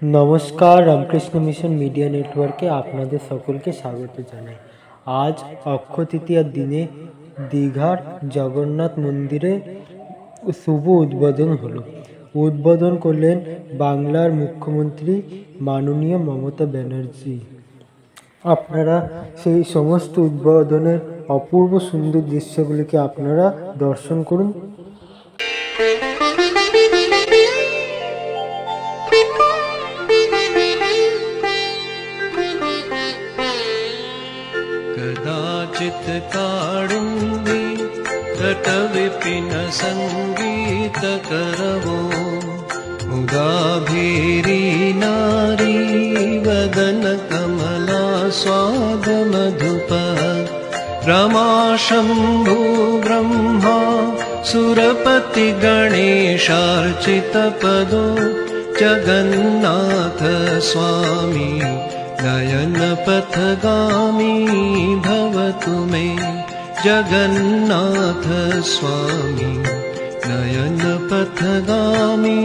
নমস্কার, Ramakrishna mission media নেটওয়ার্কে আপনাদের সকলকে স্বাগত জানাই। আজ অক্ষয় তৃতীয়ার দিনে দীঘার জগন্নাথ মন্দিরে শুভ উদ্বোধন হলো। উদ্বোধন করলেন বাংলার মুখ্যমন্ত্রী মাননীয় মমতা ব্যানার্জি। আপনারা সেই সমস্ত উদ্বোধনের অপূর্ব সুন্দর দৃশ্যগুলিকে আপনারা দর্শন করুন। कदाचित् काडुम्बी तटविपिन संगीत करवो मुदाभीरी नारी वदन कमला स्वाद मधुप रमा शम्भु ब्रह्मा सुरपति गणेशार्चित पदो जगन्नाथ स्वामी नयन पथगामी भवतु मे जगन्नाथ स्वामी नयन पथगामी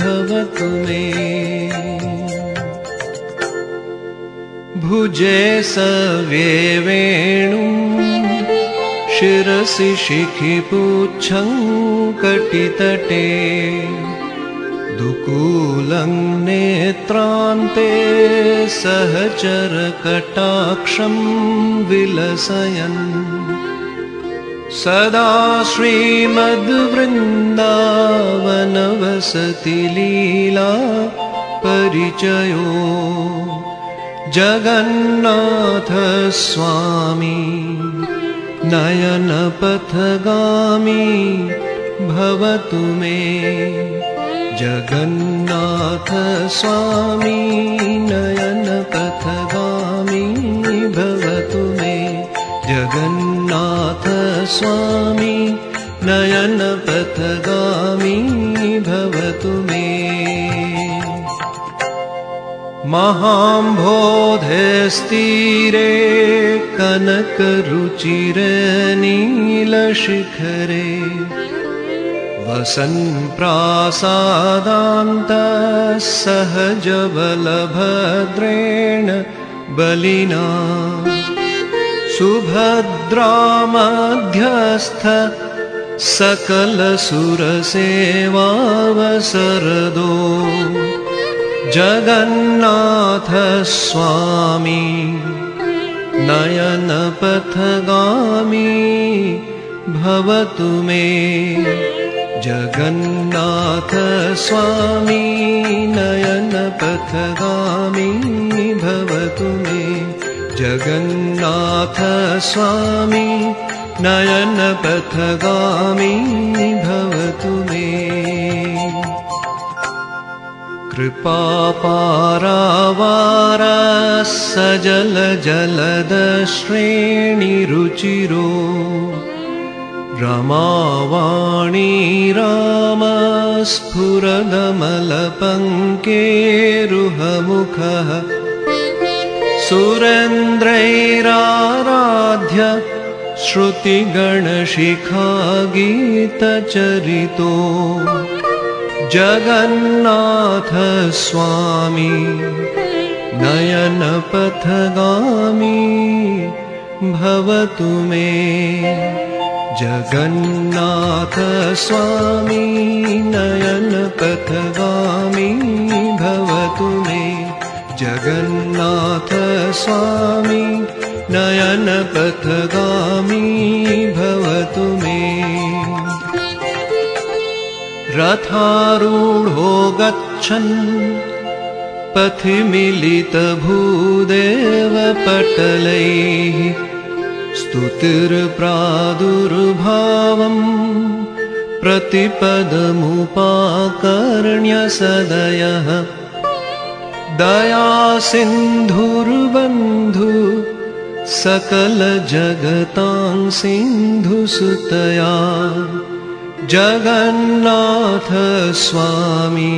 भवतु मे। भुजे सव्ये वेणुं शिरसि शिखिपुच्छं कटितटे दुकूलं नेत्रान्ते सहचरकटाक्षं विलसयन् सदा श्रीमद्वृन्दावनवसति लीला परिचयो जगन्नाथ स्वामी नयनपथगामी भवतु मे जगन्नाथ स्वामी नयन पथगामी भवतु मे जगन्नाथ स्वामी नयन पथगामी भवतु मे। महाम्भोधेस्तीरे कनकरुचिरे नीलशिखरे वसन् प्रासादान्तः सहजबलभद्रेण बलिना सुभद्रामध्यस्थ सकलसुरसेवावसरदो जगन्नाथ स्वामी नयनपथगामी भवतु मे जगन्नाथ स्वामी नयन पथगामी भवतु मे जगन्नाथ स्वामी नयन पथगामी भवतु मे। कृपापारावार सजल जलद श्रेणिरुचिरो रमावाणी रामस्फुरदमलपङ्केरुहमुखः सुरेन्द्रैराराध्य श्रुतिगणशिखागीतचरितो जगन्नाथ स्वामी नयनपथगामी भवतु मे जगन्नाथ स्वामी नयन पथगामी भवतु मे जगन्नाथ स्वामी नयन पथगामी भवतु मे। रथारूढो गच्छन् पथि मिलितभूदेव पटलैः स्तुतिर्प्रादुर्भावं प्रतिपदमुपाकर्ण्य सदयः दयासिन्धुर्बन्धु सकलजगतां सिन्धुसुतया जगन्नाथ स्वामी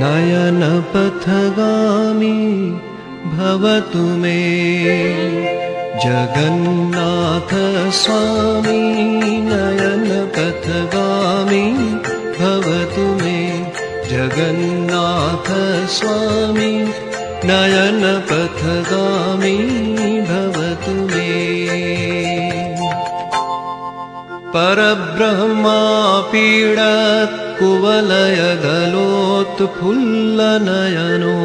नयनपथगामी भवतु मे जगन्नाथ स्वामी नयन पथगामी भवतु मे जगन्नाथ स्वामी नयनपथगामी भवतु मे परब्रह्मापीडत्कुवलयदलोत्फुल्लनयनो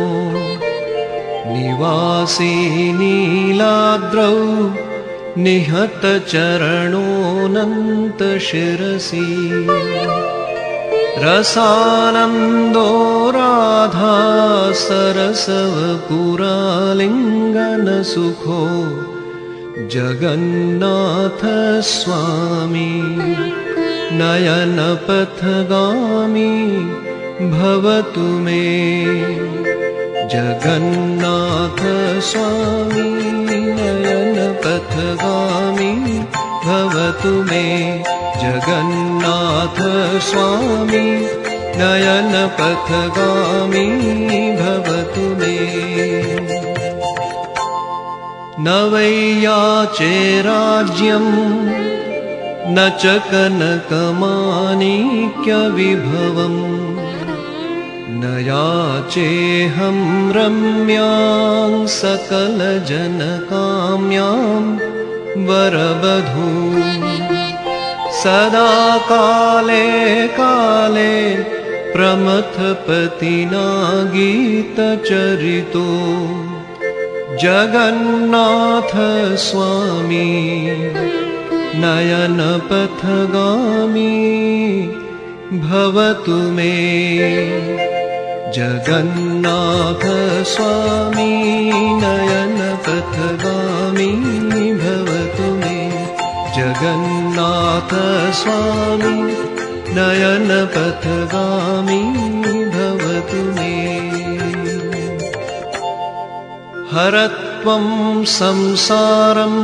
निवासी नीलाद्रौ निहतचरणोऽनन्तशिरसि रसानन्दो राधा सरसवपुरालिङ्गनसुखो जगन्नाथ स्वामी नयनपथगामी भवतु मे जगन्नाथ स्वामी नयनपथगामी भवतु मे जगन्नाथ स्वामी नयनपथगामी भवतु मे न वै याचे राज्यम् न च कनकमाणिक्यविभवम् न याचेऽहं रम्यां सकलजनकाम्यां वरवधूं सदा काले काले प्रमथपतिना गीतचरितो जगन्नाथ स्वामी नयनपथगामी भवतु मे जगन्नाथ स्वामी नयनपथगामी भवतु मे जगन्नाथ स्वामी नयनपथगामी भवतु मे हरत्वं संसारं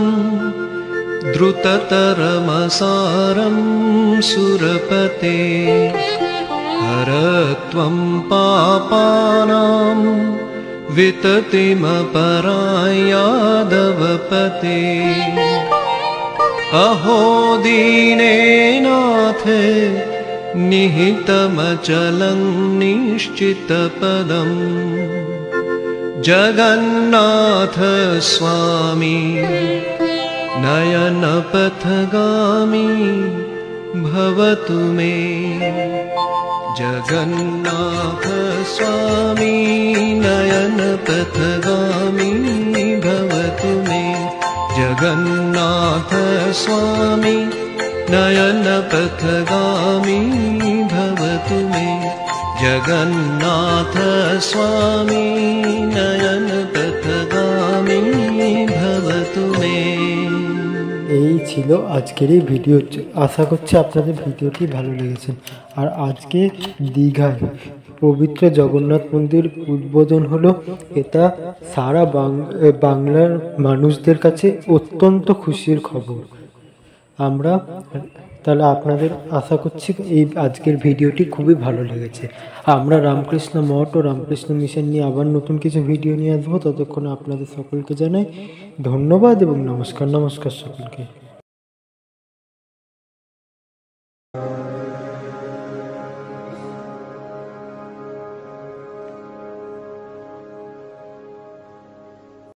द्रुततरमसारं सुरपते हरत्वं पापानां विततिमपरायादवपते अहो दीनेनाथ निहितमचलं निश्चितपदम् जगन्नाथ स्वामी नयनपथगामी भवतु मे जगन्नाथ स्वामी नयनपथगामी भवतु मे जगन्नाथ स्वामी नयनपथगामी भवतु मे जगन्नाथ स्वामी नयनपथगामी भवतु मे। এই ছিল আজকের এই ভিডিও। আশা করছি আপনাদের ভিডিওটি ভালো লেগেছে। আর আজকে দীঘায় পবিত্র জগন্নাথ মন্দির উদ্বোধন হলো। এটা সারা বাংলার মানুষদের কাছে অত্যন্ত খুশির খবর। আমরা তাহলে আপনাদের আশা করছি এই আজকের ভিডিওটি খুবই ভালো লেগেছে। আমরা রামকৃষ্ণ মঠ ও রামকৃষ্ণ মিশন নিয়ে আবার নতুন কিছু ভিডিও নিয়ে আসবো। ততক্ষণে আপনাদের সকলকে জানাই ধন্যবাদ এবং নমস্কার। নমস্কার সকলকে।